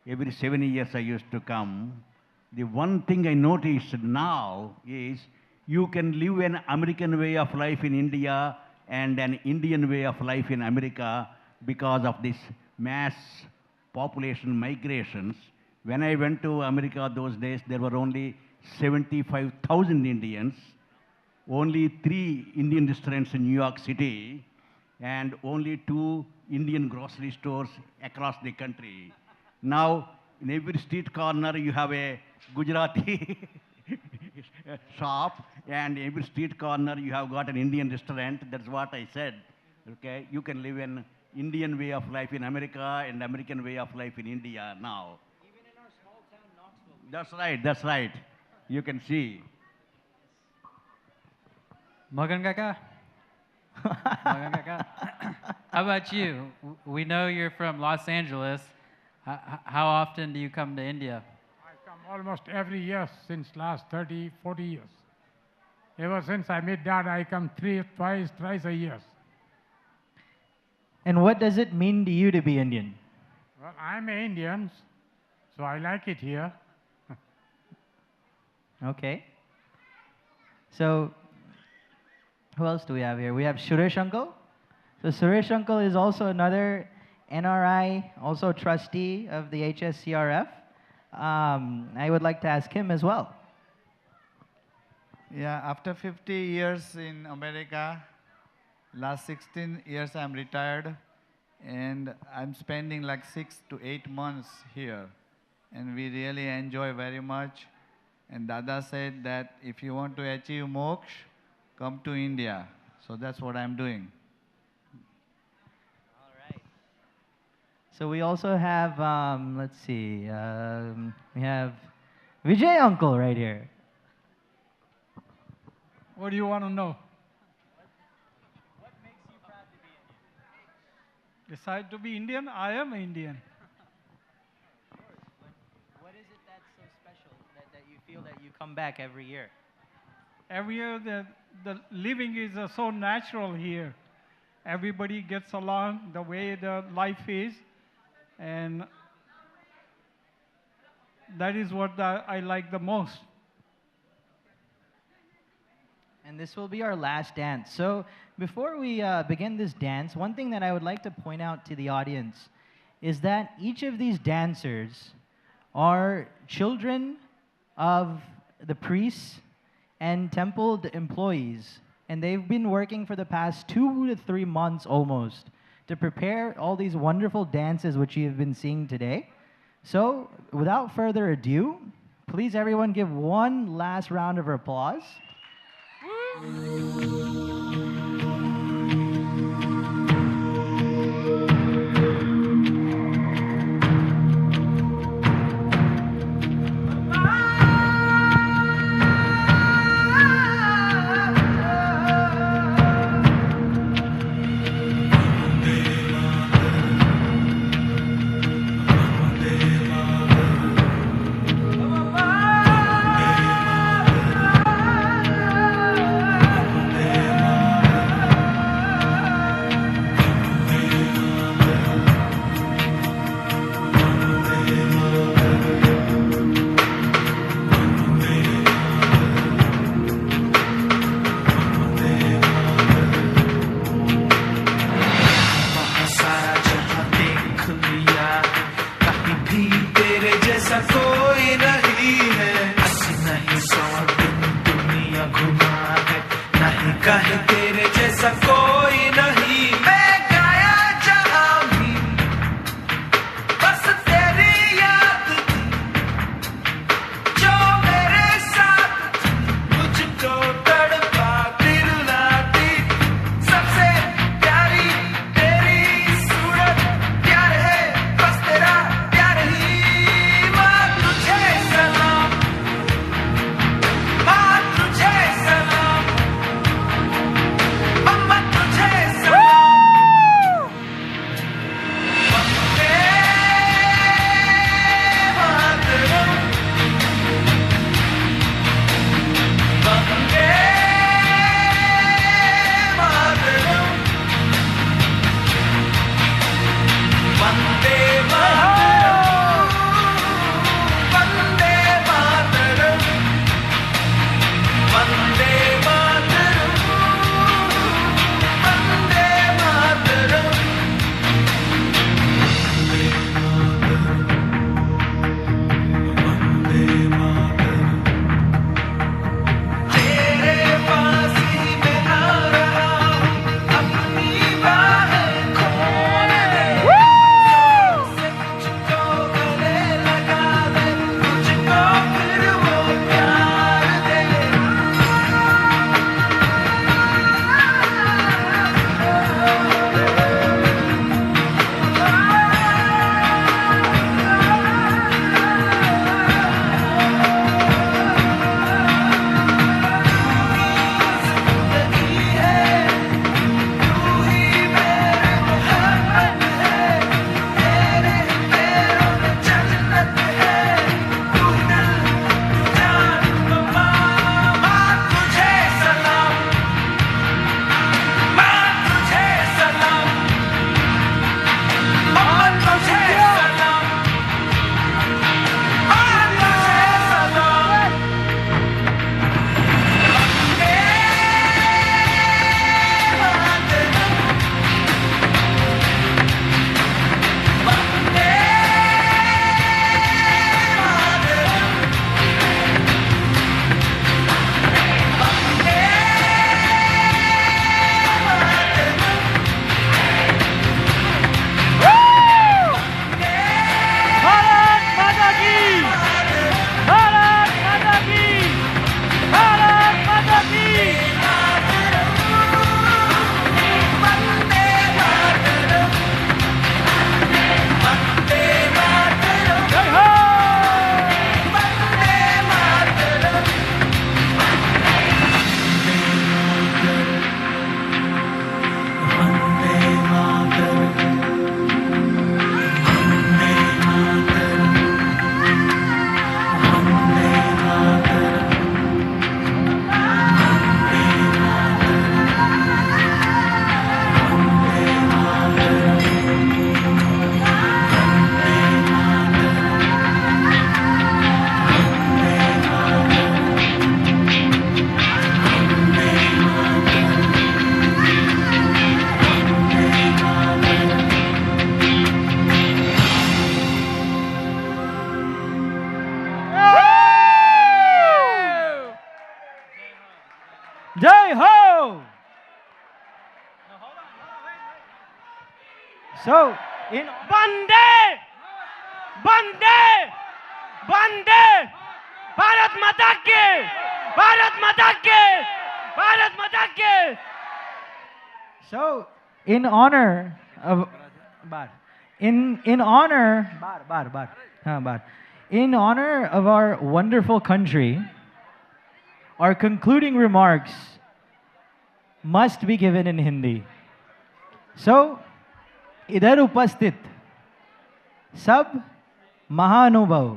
Every 7 years I used to come. The one thing I noticed now is you can live an American way of life in India and an Indian way of life in America because of this mass population migrations. When I went to America those days, there were only 75,000 Indians, only 3 Indian restaurants in New York City, and only 2 Indian grocery stores across the country. Now, in every street corner, you have a Gujarati shop, and every street corner, you have got an Indian restaurant. That's what I said. Okay, you can live an Indian way of life in America and American way of life in India now. Even in our small town, Knoxville. That's right, that's right. You can see. Magan Kaka? Magan Kaka? How about you? We know you're from Los Angeles. How often do you come to India? I come almost every year since last 30, 40 years. Ever since I met Dad, I come thrice a year. And what does it mean to you to be Indian? Well, I'm an Indian, so I like it here. Okay. So, who else do we have here? We have Suresh Uncle. So Suresh Uncle is also another NRI, also trustee of the HSCRF. I would like to ask him as well. Yeah, after 50 years in America, last 16 years I'm retired, and I'm spending like 6 to 8 months here. And we really enjoy very much. And Dada said that if you want to achieve moksha, come to India. So that's what I'm doing. So we also have, let's see, we have Vijay Uncle right here. What do you want to know? What makes you proud to be Indian? Decide to be Indian? I am Indian. What is it that's so special that you feel that you come back every year? Every year the living is so natural here. Everybody gets along the way the life is, and that is what I like the most. And this will be our last dance. So before we begin this dance, one thing that I would like to point out to the audience is that each of these dancers are children of the priests and temple employees. And they've been working for the past 2 to 3 months almost to prepare all these wonderful dances which you have been seeing today. So without further ado, please everyone give one last round of applause. Vande So, in Bande! Bande! Bande! Bharat Mata ki! Bharat Mata ki! Bharat Mata ki! So, in honor of in honor in honor of our wonderful country, our concluding remarks must be given in Hindi. So, इधर उपस्थित सब महानुभाव,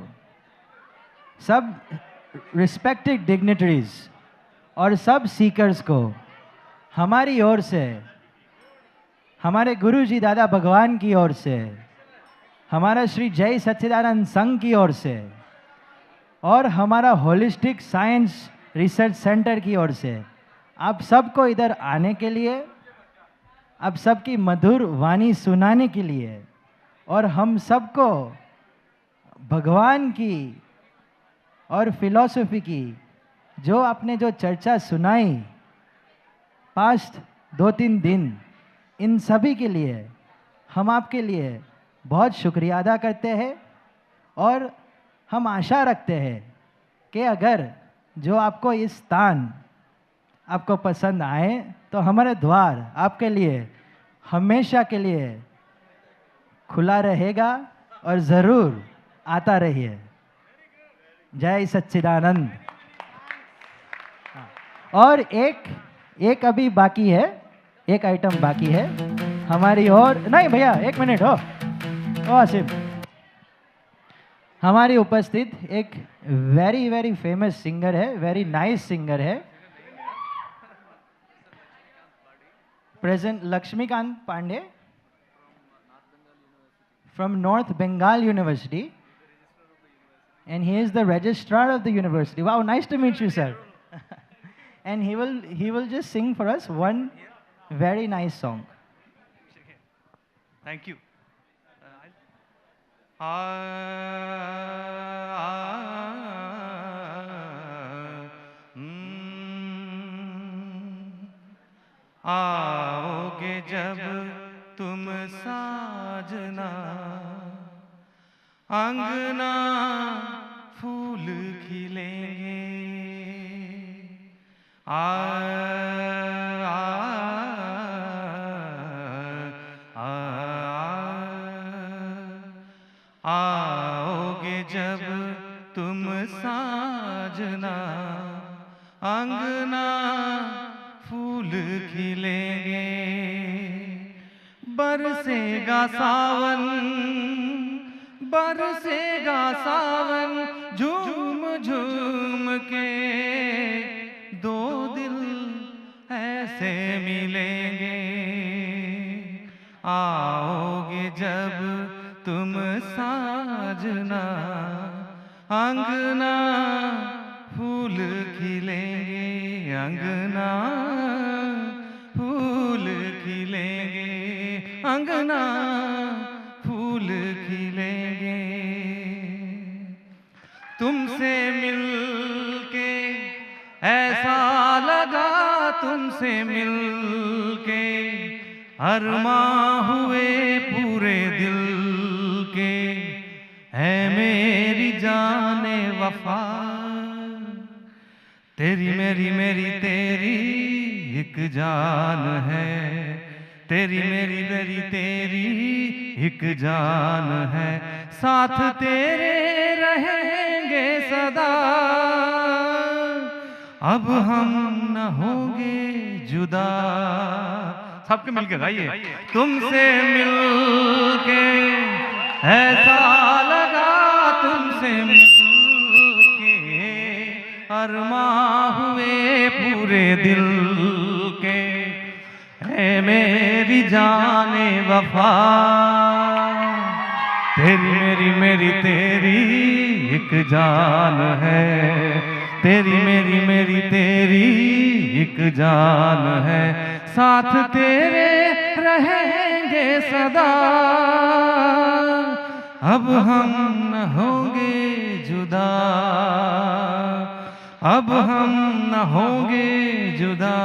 सब respected dignitaries और सब seekers को हमारी ओर से, हमारे गुरु जी दादा भगवान की ओर से, हमारा श्री जय सच्चिदानंद संघ की ओर से और हमारा होलिस्टिक साइंस रिसर्च सेंटर की ओर से आप सबको इधर आने के लिए, आप सबकी मधुर वाणी सुनाने के लिए और हम सबको भगवान की और फिलॉसफी की जो आपने जो चर्चा सुनाई पास्ट 2-3 दिन, इन सभी के लिए हम आपके लिए बहुत शुक्रिया अदा करते हैं और हम आशा रखते हैं कि अगर जो आपको इस स्थान आपको पसंद आए तो हमारे द्वार आपके लिए हमेशा के लिए खुला रहेगा और ज़रूर आता रहिए। जय सच्चिदानंद। और एक अभी बाकी है, एक आइटम बाकी है हमारी और, नहीं भैया 1 मिनट हो आसिफ। हमारी उपस्थित एक वेरी वेरी फेमस सिंगर है, वेरी नाइस सिंगर है, present Laxmikant Pandey from North Bengal University, and he is the registrar of the university. Wow, nice to meet you, sir. And he will just sing for us one very nice song. Thank you. आओगे जब तुम साजना, अंगना फूल खिलेंगे। आओगे जब तुम साजना, अंगना फूल खिलेंगे। बरसेगा सावन, बरसेगा सावन, झूम झूम के दो दिल ऐसे मिलेंगे। आओगे जब तुम साजना, अंगना फूल खिलेंगे, अंगना फूल खिलेंगे, अंगना फूल खिलेंगे। तुमसे मिलके ऐसा लगा, तुमसे मिलके अरमां हुए पूरे दिल के। है मेरी जाने वफा, तेरी मेरी मेरी तेरी एक जान है। तेरी मेरी मेरी तेरी एक जान है। साथ तेरे रहेंगे सदा, अब हम न होंगे जुदा। सबके मिलके गाइए। तुमसे मिलके ऐसा लगा, तुमसे मिलके अरमां हुए पूरे दिल के। है मेरी जाने वफा, तेरी मेरी मेरी तेरी एक जान है। तेरी मेरी मेरी तेरी एक जान है। साथ तेरे रहेंगे सदा, अब हम न होंगे जुदा। अब हम न होंगे जुदा,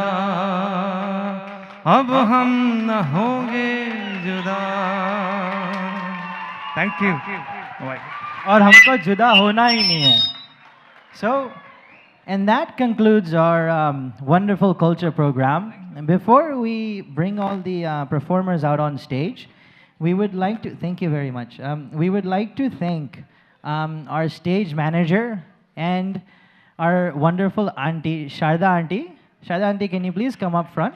अब हम न होंगे जुदा। जुदा थैंक यू और हमको जुदा होना ही नहीं है. So, and that concludes our wonderful culture program. And before we bring all the performers out on stage, we would like to thank you very much. We would like to thank our stage manager and our wonderful auntie, Sharda auntie. Sharda auntie, can you please come up front?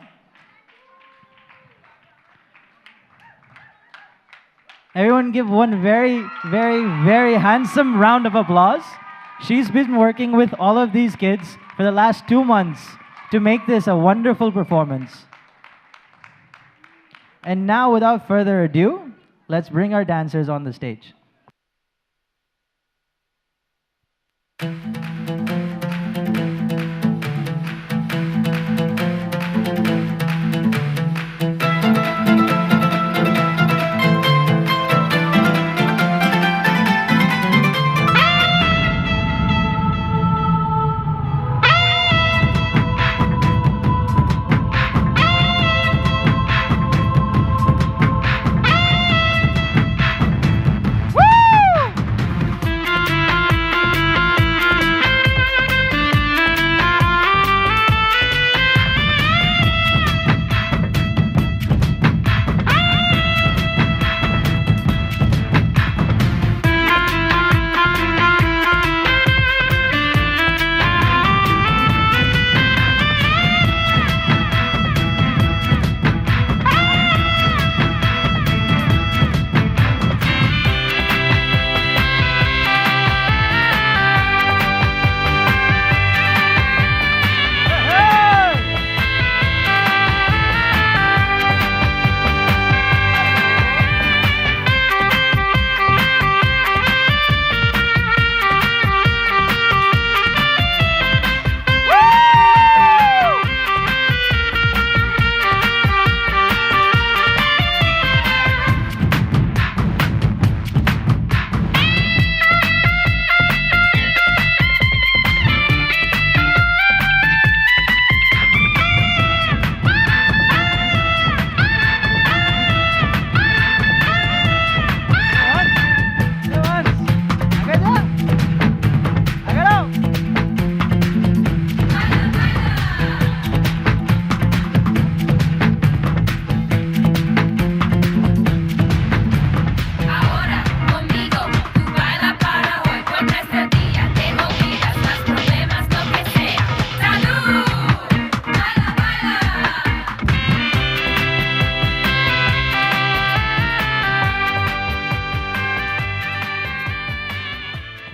Everyone give one very, very, very handsome round of applause. She's been working with all of these kids for the last 2 months to make this a wonderful performance. And now, without further ado, let's bring our dancers on the stage.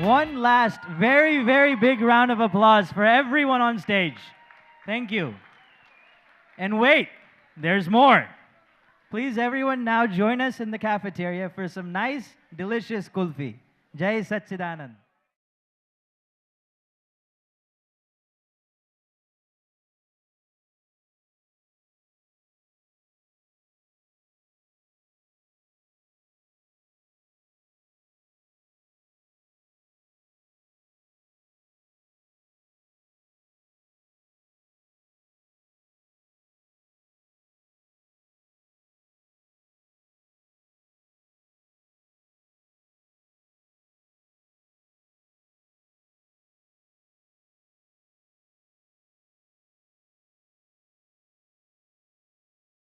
One last very, very big round of applause for everyone on stage. Thank you. And wait, there's more. Please, everyone, now join us in the cafeteria for some nice, delicious kulfi. Jai Satchidanand.